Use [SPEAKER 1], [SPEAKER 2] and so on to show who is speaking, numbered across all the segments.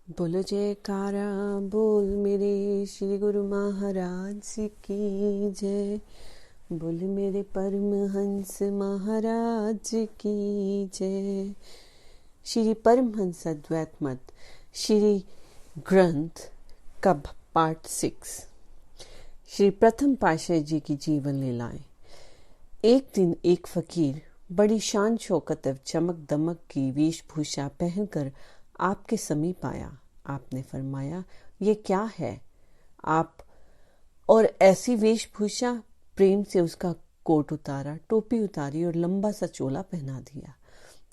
[SPEAKER 1] बोलो जयकारा बोल मेरे श्री गुरु महाराज की जय। बोल मेरे परमहंस महाराज की जय। श्री परमहंस अद्वैत मत श्री ग्रंथ का पार्ट 6। श्री प्रथम पातशाही जी की जीवन लीलाएं। एक दिन एक फकीर बड़ी शान शौकत एवं चमक दमक की वेशभूषा पहनकर आपके समीप आया। आपने फरमाया, ये क्या है आप? और ऐसी वेशभूषा? प्रेम से उसका कोट उतारा, टोपी उतारी और लंबा सा चोला पहना दिया।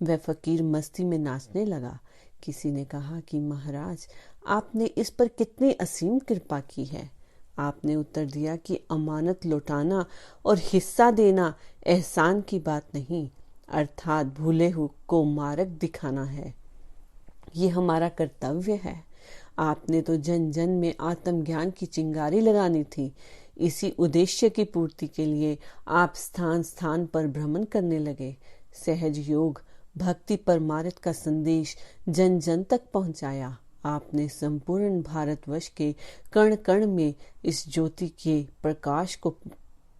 [SPEAKER 1] वह फकीर मस्ती में नाचने लगा। किसी ने कहा कि महाराज, आपने इस पर कितनी असीम कृपा की है। आपने उत्तर दिया कि अमानत लौटाना और हिस्सा देना एहसान की बात नहीं, अर्थात भूले हुए को मार्ग दिखाना है। ये हमारा कर्तव्य है। आपने तो जन जन में आत्मज्ञान की चिंगारी लगानी थी। इसी उद्देश्य की पूर्ति के लिए आप स्थान स्थान पर भ्रमण करने लगे। सहज योग भक्ति परमार्थ का संदेश जन जन तक पहुंचाया। आपने संपूर्ण भारतवर्ष के कण कण में इस ज्योति के प्रकाश को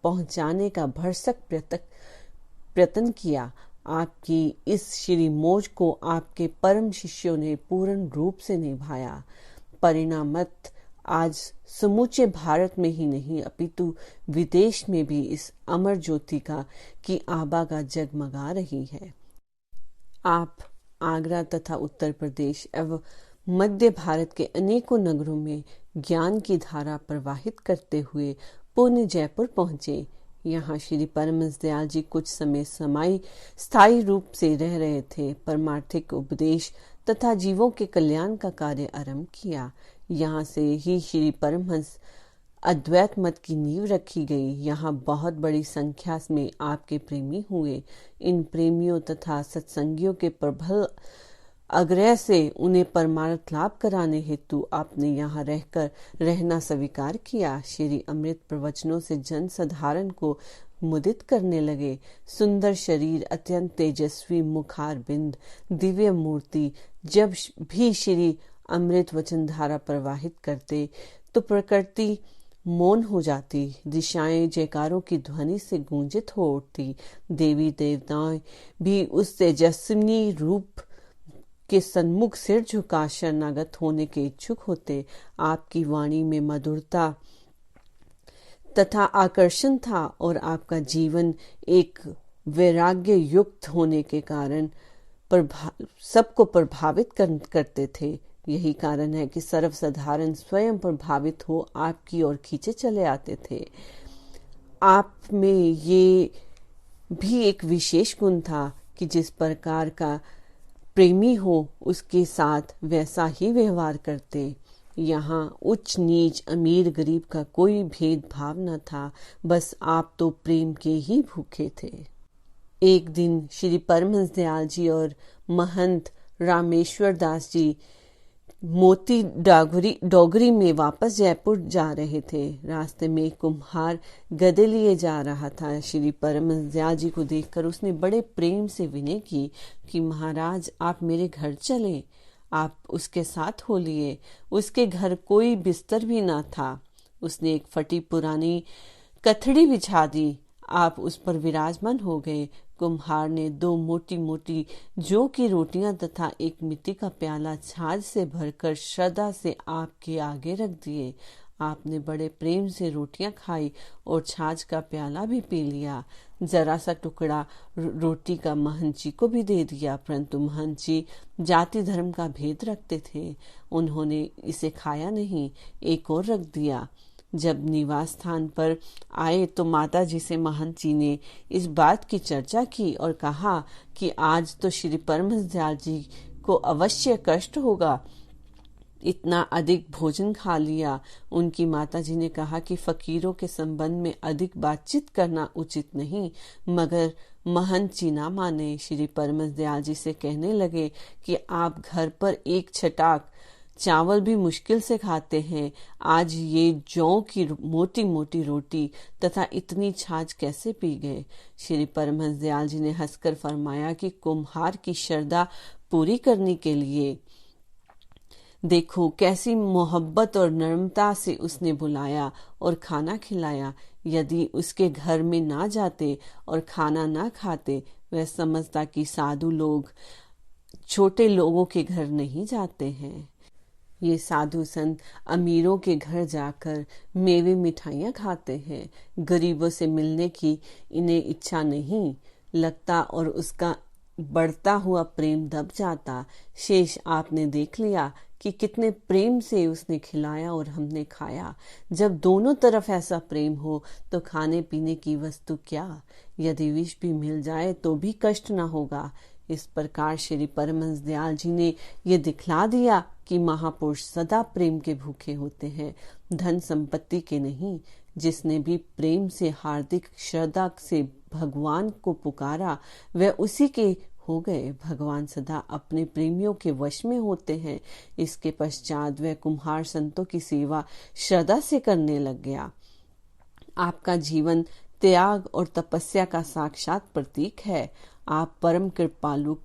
[SPEAKER 1] पहुंचाने का भरसक प्रयत्न किया। आपकी इस श्री मौज को आपके परम शिष्यों ने पूर्ण रूप से निभाया। परिणामत आज समूचे भारत में ही नहीं अपितु विदेश में भी इस अमर ज्योति की आभा का जगमगा रही है। आप आगरा तथा उत्तर प्रदेश एवं मध्य भारत के अनेकों नगरों में ज्ञान की धारा प्रवाहित करते हुए पुण्य जयपुर पहुंचे। यहाँ श्री परमहंस दयाल जी कुछ समय स्थायी रूप से रह रहे थे। परमार्थिक उपदेश तथा जीवों के कल्याण का कार्य आरंभ किया। यहाँ से ही श्री परमहंस अद्वैत मत की नींव रखी गई। यहाँ बहुत बड़ी संख्या में आपके प्रेमी हुए। इन प्रेमियों तथा सत्संगियों के प्रबल आग्रह से उन्हें परमार्थ लाभ कराने हेतु आपने यहाँ रहना स्वीकार किया। श्री अमृत प्रवचनों से जन साधारण को मुदित करने लगे। सुंदर शरीर, अत्यंत तेजस्वी मुखार बिंद, दिव्य मूर्ति। जब भी श्री अमृत वचन धारा प्रवाहित करते तो प्रकृति मौन हो जाती। दिशाएं जयकारों की ध्वनि से गूंजित हो उठती। देवी देवताएं भी उस तेजस्विनी रूप के सन्मुख सिर झुका शरणागत होने के इच्छुक होते। आपकी वाणी में मधुरता तथा आकर्षण था और आपका जीवन एक वैराग्य युक्त होने के कारण सबको प्रभावित करते थे। यही कारण है कि सर्वसाधारण स्वयं प्रभावित हो आपकी ओर खींचे चले आते थे। आप में ये भी एक विशेष गुण था कि जिस प्रकार का प्रेमी हो उसके साथ वैसा ही व्यवहार करते। यहाँ उच्च नीच, अमीर गरीब का कोई भेदभाव न था। बस आप तो प्रेम के ही भूखे थे। एक दिन श्री परमहंस दयाल जी और महंत रामेश्वर दास जी मोती डोगरी में वापस जयपुर जा रहे थे। रास्ते में एक कुम्हार गदे लिए जा रहा था। श्री परमहंस दयाल जी को देखकर उसने बड़े प्रेम से विनय की कि महाराज, आप मेरे घर चलें। आप उसके साथ हो लिए। उसके घर कोई बिस्तर भी ना था। उसने एक फटी पुरानी कथड़ी बिछा दी। आप उस पर विराजमान हो गए। कुम्हार ने 2 मोटी मोटी जौ की रोटियां तथा एक मिट्टी का प्याला छाछ से भरकर श्रद्धा से आपके आगे रख दिए। आपने बड़े प्रेम से रोटियां खाई और छाछ का प्याला भी पी लिया। जरा सा टुकड़ा रोटी का महंत जी को भी दे दिया, परंतु महंत जी जाति धर्म का भेद रखते थे। उन्होंने इसे खाया नहीं, एक और रख दिया। जब निवास स्थान पर आए तो माता जी से महंत जी ने इस बात की चर्चा की और कहा कि आज तो श्री परमहंस दयाल जी को अवश्य कष्ट होगा, इतना अधिक भोजन खा लिया। उनकी माता जी ने कहा कि फकीरों के संबंध में अधिक बातचीत करना उचित नहीं, मगर महंत जी ना माने। श्री परमहंस दयाल जी से कहने लगे कि आप घर पर एक छटाक चावल भी मुश्किल से खाते हैं। आज ये जौ की मोटी मोटी रोटी तथा इतनी छाछ कैसे पी गए? श्री परमहंस दयाल जी ने हंसकर फरमाया कि कुम्हार की श्रद्धा पूरी करने के लिए देखो कैसी मोहब्बत और नम्रता से उसने बुलाया और खाना खिलाया। यदि उसके घर में ना जाते और खाना ना खाते, वह समझता कि साधु लोग छोटे लोगों के घर नहीं जाते हैं। ये साधु संत अमीरों के घर जाकर मेवे मिठाइयाँ खाते हैं। गरीबों से मिलने की इन्हें इच्छा नहीं लगता और उसका बढ़ता हुआ प्रेम दब जाता। शेष आपने देख लिया कि कितने प्रेम से उसने खिलाया और हमने खाया। जब दोनों तरफ ऐसा प्रेम हो तो खाने पीने की वस्तु क्या, यदि विष भी मिल जाए तो भी कष्ट न होगा। इस प्रकार श्री परमहंस दयाल जी ने ये दिखला दिया कि महापुरुष सदा प्रेम के भूखे होते हैं, धन संपत्ति के नहीं। जिसने भी प्रेम से हार्दिक श्रद्धा से भगवान को पुकारा वह उसी के हो गए। भगवान सदा अपने प्रेमियों के वश में होते हैं। इसके पश्चात वह कुम्हार संतों की सेवा श्रद्धा से करने लग गया। आपका जीवन त्याग और तपस्या का साक्षात प्रतीक है। आप परम कृपालु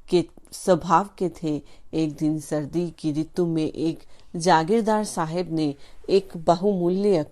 [SPEAKER 1] के स्वभाव के थे। एक दिन सर्दी की ऋतु में एक जागीरदार साहब ने एक बहुमूल्य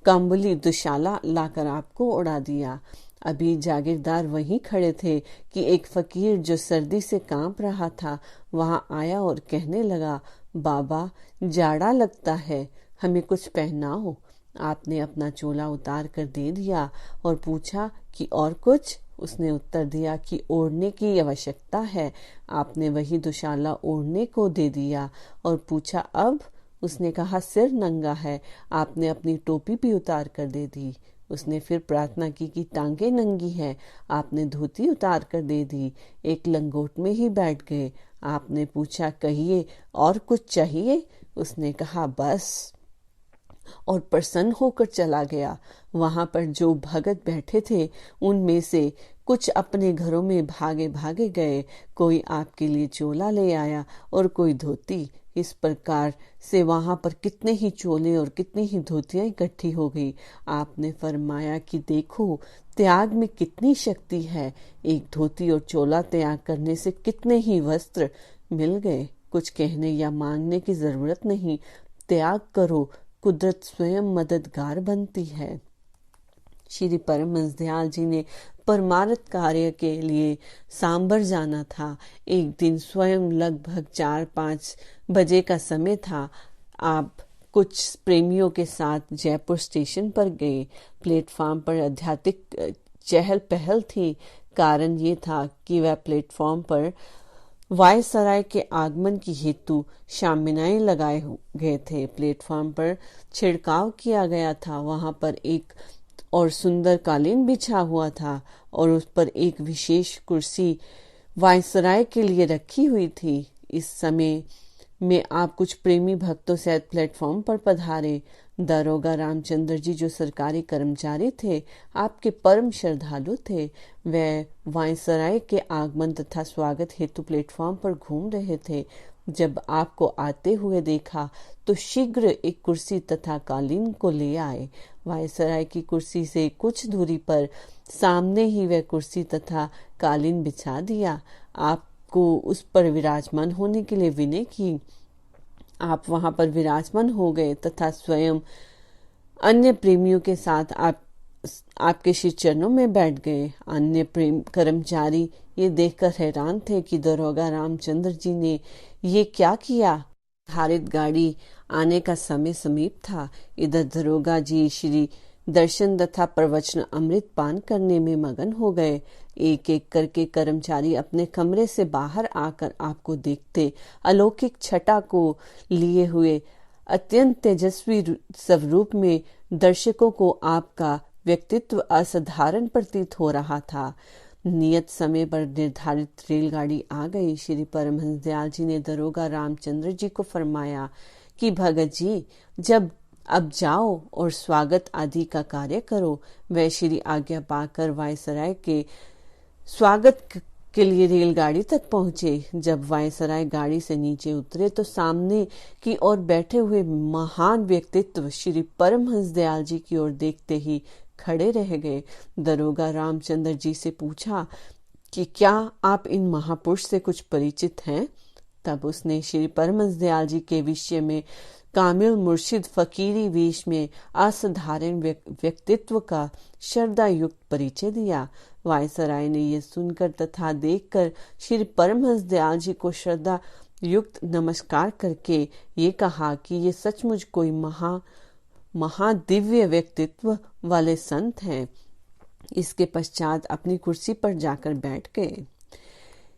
[SPEAKER 1] कंबली दुशाला लाकर आपको उड़ा दिया। अभी जागीरदार वहीं खड़े थे कि एक फकीर जो सर्दी से कांप रहा था वहां आया और कहने लगा, बाबा जाड़ा लगता है, हमें कुछ पहनाओ। आपने अपना चोला उतार कर दे दिया और पूछा कि और कुछ। उसने उत्तर दिया कि ओढ़ने की आवश्यकता है। आपने वही दुशाला ओढ़ने को दे दिया और पूछा अब। उसने कहा सिर नंगा है। आपने अपनी टोपी भी उतार कर दे दी। उसने फिर प्रार्थना की कि टांगे नंगी हैं। आपने धोती उतार कर दे दी। एक लंगोट में ही बैठ गए। आपने पूछा कहिए और कुछ चाहिए। उसने कहा बस, और प्रसन्न होकर चला गया। वहां पर जो भगत बैठे थे उनमें से कुछ अपने घरों में भागे भागे गए। कोई आपके लिए चोला ले आया और कोई धोती। इस प्रकार से वहां पर कितने ही चोले और कितनी ही धोतियां इकट्ठी हो गई। आपने फरमाया कि देखो त्याग में कितनी शक्ति है। एक धोती और चोला त्याग करने से कितने ही वस्त्र मिल गए। कुछ कहने या मांगने की जरूरत नहीं। त्याग करो, कुदरत स्वयं मददगार बनती है। श्री परमहंस दयाल जी ने परमार्थ कार्य के लिए सांबर जाना था। एक दिन स्वयं लगभग 4-5 बजे का समय था। आप कुछ प्रेमियों के साथ जयपुर स्टेशन पर गए। प्लेटफॉर्म पर आध्यात्मिक चहल पहल थी। कारण ये था कि वह प्लेटफॉर्म पर वायसराय के आगमन की हेतु शामियाने लगाए गए थे। प्लेटफॉर्म पर छिड़काव किया गया था। वहां पर एक और सुंदर कालीन बिछा हुआ था और उस पर एक विशेष कुर्सी वायसराय के लिए रखी हुई थी। इस समय में आप कुछ प्रेमी भक्तों से प्लेटफॉर्म पर पधारे। दारोगा रामचंद्र जी जो सरकारी कर्मचारी थे, आपके परम श्रद्धालु थे। वे वायसराय के आगमन तथा स्वागत हेतु प्लेटफॉर्म पर घूम रहे थे। जब आपको आते हुए देखा तो शीघ्र एक कुर्सी तथा कालीन को ले आए। वायसराय की कुर्सी से कुछ दूरी पर सामने ही वह कुर्सी तथा कालीन बिछा दिया। आपको उस पर विराजमान होने के लिए विनय की। आप वहां पर विराजमान हो गए तथा स्वयं अन्य प्रेमियों के साथ आपके श्री चरणों में बैठ गए। अन्य प्रेम कर्मचारी ये देखकर हैरान थे कि दरोगा रामचंद्र जी ने ये क्या किया। निर्धारित गाड़ी आने का समय समीप था। इधर दरोगा जी श्री दर्शन तथा प्रवचन अमृत पान करने में मगन हो गए। एक एक करके कर्मचारी अपने कमरे से बाहर आकर आपको देखते अलौकिक छटा को लिए हुए अत्यंत तेजस्वी स्वरूप में दर्शकों को आपका व्यक्तित्व असाधारण प्रतीत हो रहा था। नियत समय पर निर्धारित रेलगाड़ी आ गई। श्री परमहंस दयाल जी ने दरोगा रामचंद्र जी को फरमाया कि भगत जी जब अब जाओ और स्वागत आदि का कार्य करो। वह श्री आज्ञा पाकर वायसराय के स्वागत के लिए रेलगाड़ी तक पहुंचे। जब वायसराय गाड़ी से नीचे उतरे तो सामने की ओर बैठे हुए महान व्यक्तित्व श्री परमहंस दयाल जी की ओर देखते ही खड़े रह गए। दरोगा रामचंद्र जी से पूछा कि क्या आप इन महापुरुष से कुछ परिचित हैं। तब उसने श्री परमहंस दयाल जी के विषय में कामिल मुर्शिद फकीरी वेश में असाधारण व्यक्तित्व का श्रद्धा युक्त परिचय दिया। वायसराय ने यह सुनकर तथा देखकर श्री परमहंस दयाल जी को श्रद्धा युक्त नमस्कार करके ये कहा कि ये सचमुच कोई महादिव्य व्यक्तित्व वाले संत हैं। इसके पश्चात अपनी कुर्सी पर जाकर बैठ गए।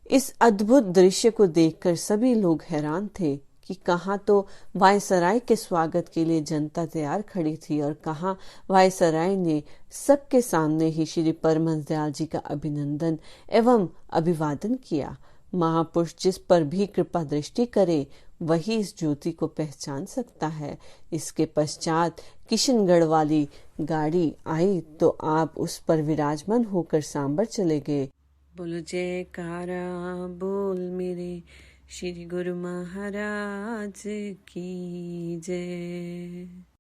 [SPEAKER 1] इस अद्भुत दृश्य को देखकर सभी लोग हैरान थे कि कहाँ तो वायसराय के स्वागत के लिए जनता तैयार खड़ी थी और कहाँ वायसराय ने सबके सामने ही श्री परमहंस दयाल जी का अभिनंदन एवं अभिवादन किया। महापुरुष जिस पर भी कृपा दृष्टि करे वही इस ज्योति को पहचान सकता है। इसके पश्चात किशनगढ़ वाली गाड़ी आई तो आप उस पर विराजमान होकर सांबर चले गए। बोलो जयकारा बोल मेरे श्री गुरु महाराज की जय।